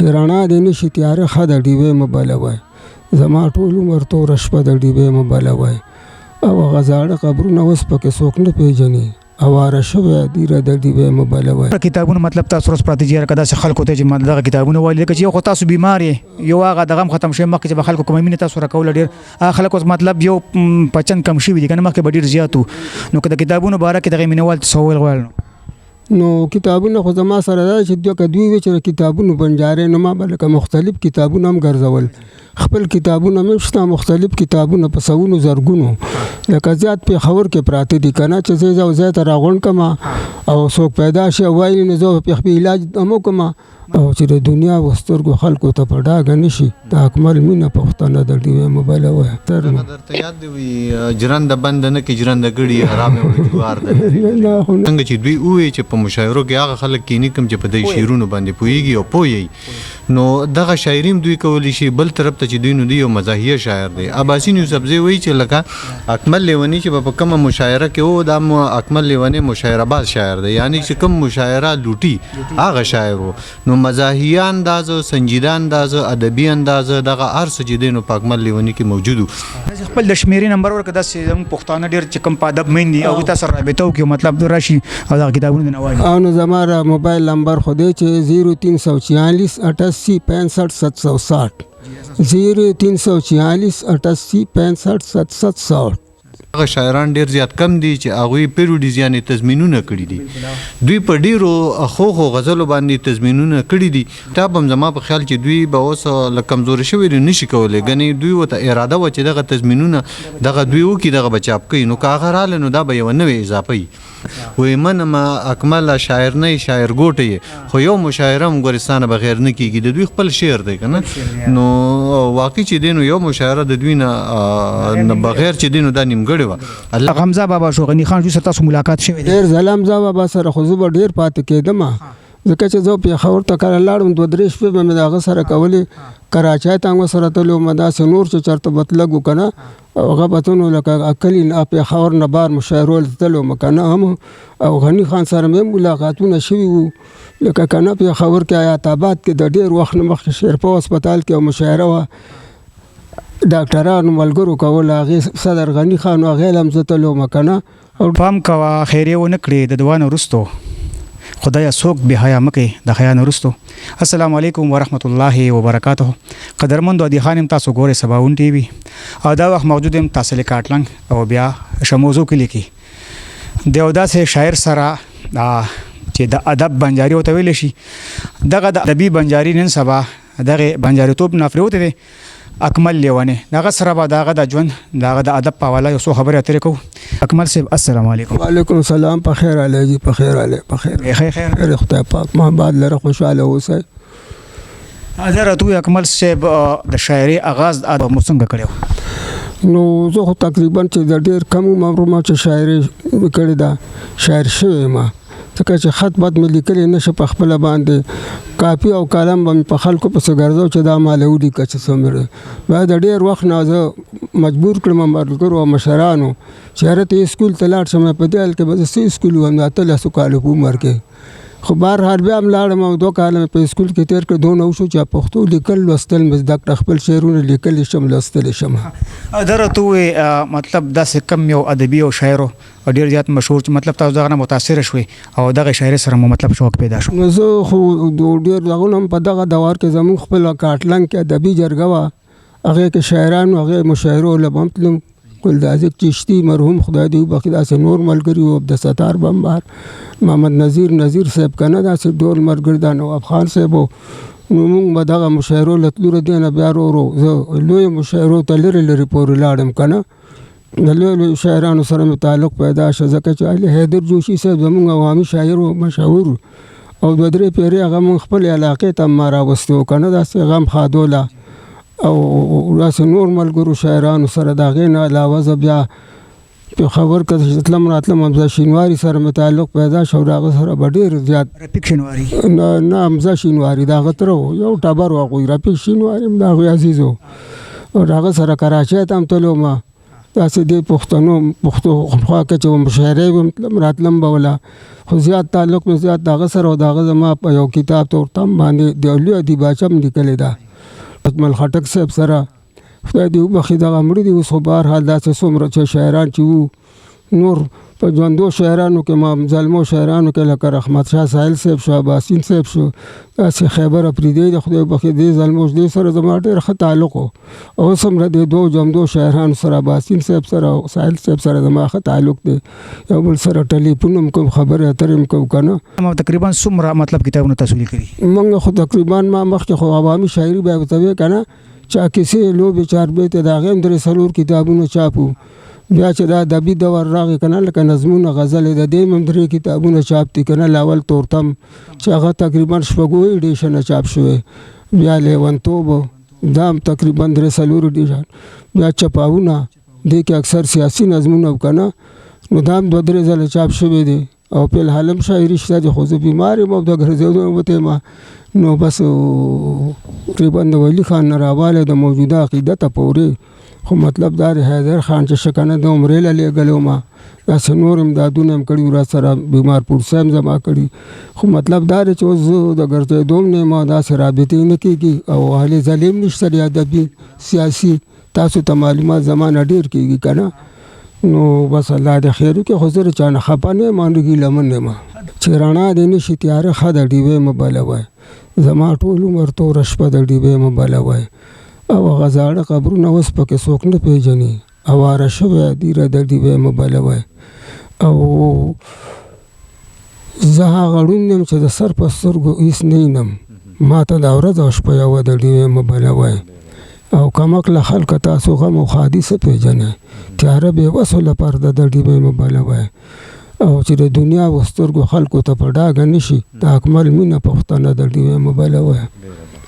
چې رڼا دې نه شي تیاره ښه ده ډیوې مه بلوئ زما ټول عمر توره شپه د ډیوې مه بلوئ او هغه زاړه قبرونه اوس پکې څوک نه پېژني اواره شوی دیره د ډیوې مه بلوئ. کتابونه مطلب تاسو ورځ پراته دي که داسې خلکو ته چې دغه کتابونه وایي لکه چې یو خو تاسو بیمار یې یو هغه دغه هم ختم شوی مخکې چې به خلکو کومه مینه تاسو راکوله ډېر هغه خلک اوس مطلب یو پچن کم شوي دي که نه مخکې به ډېر زیات وو نو که د کتابونو باره کې دغه مینهوال څه وویل غواړل نو کتابونه خو زما سره دا چې که دوی وي چې کتابونو بنجارې نو ما به لکه مختلف کتابونه هم ګرځول خپل کتابونه مې شته مختلف کتابونه په سوونو زرګونو لکه زیات پېښور کې پراته دي که نه چې زه ځو ځای ته راغونډ کړم او څوک پیدا شي او وایي نو زه به خپل علاج هم وکړم او چې د دنیا و سترګو خلکو ته په ډاګه نه شي د اکمل مینه پښتانه د ډیوې مه بلوئ. درته یاد دی وي جرنده بنده نه کړي جرنده ګړي حرامې وړي جوار ده څنګه چې دوی ووایي چې په مشاعرو کې هغه خلک کینی کوم چې په دې شعرونو باندې پوهېږي او پوهیږي نو دغه شاعري هم دوی کولی شي بل طرف ته چې دوی نو دی یو مزاحیه شاعر دی. اباسین یوسفزی وایي چې لکه اکمل لیونی چې په کومه مشاعره کې و دا اکمل لیونی مشاعره باز شاعر دی یعنی چې کوم مشاعره لوټي هغه شاعر و نو مزاحیه انداز سنجیده انداز ادبي انداز دغه هر څه چې دی نو په اکمل لیونی کې موجود و. خپل د شمیرې نمبر ورکړه داسې زموږ پښتانه ډېر چې کوم په ادب مین دي هغوی تاسو سره رابطه وکړي مطلب راشي او دغه کتابونه دې نه وایي. نو زما موبایل نمبر خو دی چې 0346 88 65 760 0346 88 65 760. هغه شاعران ډېر زیات کم دي چې هغوی پیروډیز یعنې تضمینونه کړي دي دوی په ډېرو خوږو غزلو باندې تضمینونه کړي دي تا به هم زما په خیال چې دوی به اوس له کمزوري شوي دي نشي کولی ګنې دوی ورته اراده وه چې دغه تضمینونه دغه دوی وکړي دغه به چاپ کوي نو که هغه راغله نو دا به یوه نوې اضافه وي وی منمه اکمله شاعر نه شاعر ګوټه یې خو یو مشاعره هم ګورستانه بغیر نه کېږي د دوی خپل شعر دی که نه نو واقع چې دی نو یو مشاعره د دوی نه بغیر چې دی نو دا نیمګړې وه. غمزه بابا شو غني خان جو سره تاسو ملاقات شوی دی ډېر ځله حمزه بابا سره خو زه به ډېر پاتې کېدم ځکه چې زه پېښور ته کله لاړم 2-3 شپې به مې د هغه سره کولې کراچۍ ته هم ورسره تللی وم داسې نور چې چېرته به تلګ وو که نه هغه به ته نو لکه کلي پېښور نه بار مشاعرو ته تللی وم که نه هم او غني خان سره مې ملاقاتونه شوي وو لکه که نه پېښور کې حیات آباد کې د ډېر وخت نه مخکې شیرپا هسپتال کې یو مشاعره وه ډاکټرانو ملګرو کول هغې صدر غني خان و هغې له هم زه تللی وم که نه پام کوه خیریه ونه کړې د دعا نه وروستو خدایا څوک بې حیا مه کوې د حیا نه وروستو. السلام علیکم ورحمت الله وبرکاته. قدرمندو عدي خان هم تاسو ګورئ سباون ټي وي او دا وخت موجود یم تاسو لیکاټلنګ او بیا ښه موضوع کې لیکي د یو داسې شاعر سره چې د ادب بنجاري ورته ویلی شي دغه د ادبي بنجاري نن سبا دغه بنجاریتوب نه پرېوتی دی اکمل لیونی دغه سره به دغه د ژوند دغه د ادب په حواله یو څو خبرې اترې کوو. اکمل صاحب السلام علیکم. وعلیکم السلام. په خیر علی جی په خیر علی په خیر خیر خدای پاک محبت لره خوشاله اوسئ. حضرت اکمل صاحب د شاعري آغاز مو څنګه کړی نو زه خو تقریبا چې د ډېر کم عمر ما چې شاعري کړې ده شاعر شوی یم ځکه چې خط بد مې لیکلی نه شي په خپله باندې کاپي او قلم به مې په خلکو پسې ګرځو چې دا ماله ولیکه چې څه مې بیا د ډېر وخت نه زه مجبور کړم ملګرو او مشرانو چې هره ته اسکول ته لاړ شم په دې حال کې به زه څه اسکول وم د 18 کالو په عمر کې خو بهرحال بیا هم لاړم او 2 کاله مې په اسکول کې تېر کړ دونه وشو چې پښتو لیکل لوستل مې زده کړه خپل شعرونه لیکلی شم لوستلی شم. درته ووایې مطلب داسې کم یو ادبي او شاعر او ډېر زیات مشهور چې مطلب تاسو دغه نه متاثره شوئ او دغه شاعري سره مو مطلب شوق پیدا شو. نو زه خو ډېر دغونه هم په دغه دوار کې زموږ خپل کاټلنګ کې ادبي جرګه وه هغې کې شاعرانو هغې مشاعرو له به هم تلم ګلدازق چشتي مرحوم خدای دې وبخښي داسې نور ملګري وو عبدالستار بمبار محمد نظیر صاحب که نه داسې ډول ملګري دا نواب خان صاحب و نو موږ به دغه مشاعرو له تلو له دې نه بیا ورو زه لویو مشاعرو ته لرې پورې لاړم که نه د لویو شاعرانو سره مې تعلق پیدا شو ځکه چې علي حیدر جوشي صاحب زموږ عوامي شاعر و مشهور او 2-3 پیرې هغه موږ خپلې علاقې ته ما راوستي وو که نه داسې غم خادوله او داسې نور ملګرو شاعرانو سره د هغې نه علاوه زه بیا پېښور کې چې تلم راتلم حمزه شینواري سره مې تعلق پیدا شو د هغه سره به ډېر زیات رفیق شینواري نه حمزه شینواري د هغه تره و یو ټبر و هغوی رفیق شینواري هم د هغوی عزیز و او د هغه سره کراچۍ ته هم تللی وم داسې د پښتو خوا کې چې مشاعرې به مطلب راتلم به ولا خو زیات تعلق مې زیات د هغه سره او د هغه زما په یو کتاب تورتم باندې د لوی ادیب اچم لیکلی ده اجمل خټک صاحب سره خدای دې وبخښي دغه مړي دي اوس خو بهرحال داسې څومره چې شاعران چې وو نور په ژوندو شاعرانو کې ما ظلمو شاعرانو کې لکه رحمت شاه ساحل صاحب شو عباسین صاحب شو داسې خیبر افریدی د خدای وبخښي دې ظلمو دې سره زما ډېر ښه تعلق و اوس هم د دې ژوندو شاعرانو سره عباسین صاحب سره او ساحل صاحب سره زما ښه تعلق دی یو بل سره ټلیفون هم کوم خبرې اترې هم کوو که نه تقریبا څومره مطلب کتابونه تاسو لیکلي موږ خو تقریبا ما مخکې خو عوامي شاعري به ورته وی که نه چا کیسې لوبې چاربیتې د هغې هم 3 کتابونه چاپ وو بیا چې دا ادبي دور راغی که نه لکه نظمونه غزلې د دې هم 3 کتابونه چاپ دي که نه لاول تورتم چې هغه تقریبا 6 ایډیشنه چاپ شوی بیا لیونتوب دا هم تقریبا 3 ایډیشن بیا چپاونه دې کې اکثر سیاسي نظمونه که نه نو دا هم 2-3 ځله چاپ شوی دی او په الحال هم شاعري شته دي خو زه بیمار یم او د ګرځېدو وته ما نو بس تقریبا د ولی خان نه راواله د موجوده عقیدته پورې خو مطلب دا دی حیدر خان چې شکنه د عمرې له لیږلو ما داسې نور امدادونه هم کړي را سره بیمارپور صاحب زما کړي خو مطلب دا دی چې اوس زه د ګرځېدو هم نه ما داسې رابطې نه کېږي او اهل ظلم نشته دی ادبي سیاسي تاسو ته معلومات زما نه ډېر کېږي که نه نو بس الله دې خیر وکړي خو زه د چا نه خفه نه یم انډګي لمن یم چې رڼا دې نه شي تیاره ښه د ډیوې مه بلوئ زما ټول عمر توره شپه د ډیوې مه بلوئ او هغه زاړه قبرونه اوس پکې څوک نه پېژني اواره شوی دیره د ډیوې مه بلوئ او زه هغه ړوند یم چې د سر په سترګو هېڅ نه وینم ما ته دا ورځ او شپه یوه د ډیوې مه بلوئ او کمقله خلکه تاسو غم او ښادي څه پېژنئ تیاره بېوسو لپاره د ډیوې مه بلوئ او چې د دنیا و سترګو خلکو ته په ډاګه نه شي د اکمل مینه پښتانه د ډیوې مه بلوئ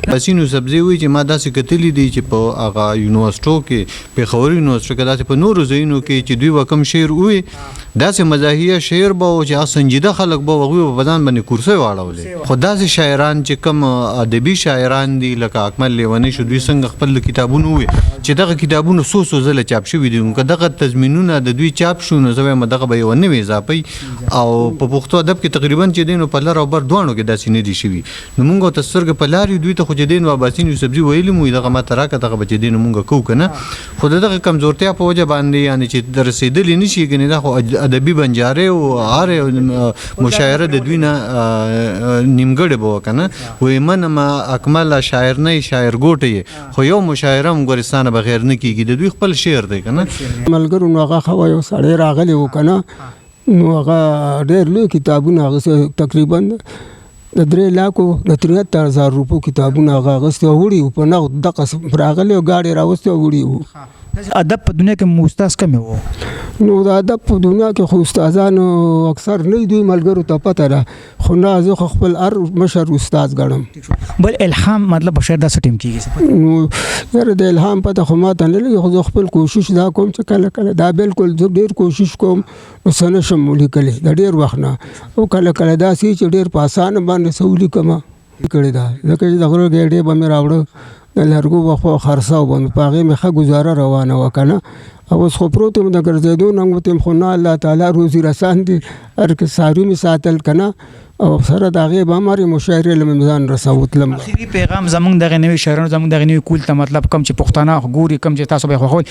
بسینو سبزی وی چې ما داسې کتلی دي چې په هغه یونیورسټو کې پېښور یونیورسټي کې داسې په نورو ځایونو کې چې دوی به کوم شعر ووي داسې مزاحیه شعر به و چې سنجیده خلک به هغوی به په ځان باندې کورسۍ واړولې خو داسې شاعران چې کوم ادبي شاعران دي لکه اکمل لیونی شو دوی څنګه خپل کتابونه ووي چې دغه کتابونه څو ځله چاپ شوي دي که دغه تضمینونه د دوی چاپ شو نو زه وایم دغه به یوه نوې اضافه او په پښتو ادب کې تقریبا چې دی نو په لر او بر دواړو کې داسې نه دي شوي نو موږ ورته سترګې په لار یو دوی ته خو چې دی نو عباسین یوسفزي ویلي مو دغه ماته راکړه دغه به چې دی نو موږ کوو که نه خو د دغه کمزورتیا په وجه باندې یعنې چې د رسېدلې نه شي ګنې دا خو ادبي بنجارې او هر مشاعره د دوی نه نیمګړې به وه که نه وایي منم اکمله شاعر نه شاعر ګوټه یې خو یو مشاعره هم ګورستانه بغیر نه کېږي د دوی خپل شعر دی که نه ملګرو نو هغه ښه یو سړی راغلی و که نه نو هغه ډېر لوی کتابونه هغه تقریبا د 3 لاکو د 73,000 روپو کتابونه هغه اخیستي او وړي وو په نغد دغه راغلی او ګاډي راوستي او وړي وو ادب په دنیا کې استاد کمې وو نو د ادب په دنیا کې خو استادانو اکثر نه دوی ملګرو ته پته ده خو نه زه خو خپل هر مشر استاد ګڼم بل الهام مطلب شاعر داسې ټیم کېږي نو یاره د الهام پته خو ما ته نه لګي خو زه خپل کوشش دا کوم چې کله کله دا بالکل زه ډېر کوشش کوم نو څه نه شم ولیکلی د ډېر وخت نه او کله کله داسې چې ډېر په اسانه باندې څه ولیکمه کړې ده ځکه چې د غره ګېډې به مې راوړه د لرګو بخوا خرڅاو باندې په هغې مې ښه ګزاره روانه وه که نه او اوس خو پروت یم د ګرځېدو نه وتم خو نه الله تعالی روزي رسان دي هر که څاروي مې ساتل که نه او سره د هغې به هم هرې مشاعرې له مې ځان رساو تلم اخري پیغام زمونږ دغه نوي شاعرانو زمونږ دغه نوي کول ته مطلب کم چې پښتانه ګوري کم چې تاسو به یې خوښوئ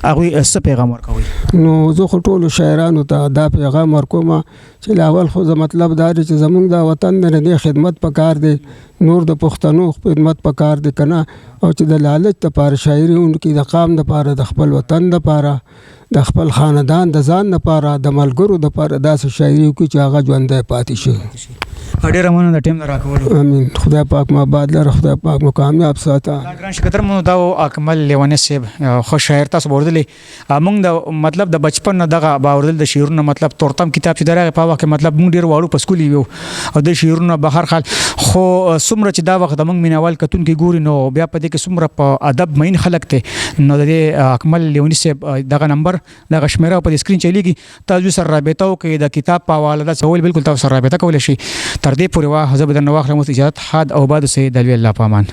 هغوی څه پیغام ورکوئ نو زه خو ټولو شاعرانو ته دا پیغام ورکوم چې لاول خو زه مطلب دا دی چې زمونږ دا وطن دی د خدمت پکار دی نور د پښتنو خدمت پکار دی که نه او چې د لالچ دپاره شاعري وکړي د قام دپاره د خپل وطن دپاره د خپل خاندان د ځان دپاره د ملګرو دپاره داسې شاعري وکړي چې هغه ژوندی پاتې شي ډېره مننه د ټیم نه راکولو امین خدای پاک مو آباد لره خدای پاک مو کامیاب ساته ګران شکرمنو دا اکمل لیونی صاحب ښه شاعر تاسو به اورېدلی موږ د مطلب د بچپن نه دغه به اورېدل د شعرونو مطلب تورتم کتاب چې د راغی په وخت کې مطلب موږ ډېر واړو په سکول یو او د شعرونو به هر حال خو څومره چې دا وخت موږ مینوال کتونکي ګوري نو بیا په دې کې څومره په ادب مین خلک دی نو د دې اکمل لیونی صاحب دغه نمبر دغه شمیره په سکرین چلیږي تاسو سره رابطه وکړئ د کتاب په حواله دا څه بالکل تاسو سره رابطه کولی شي تر دې پورې زه به درنه واخلم اوس اجازت حد او باد اوسئ د الله په امان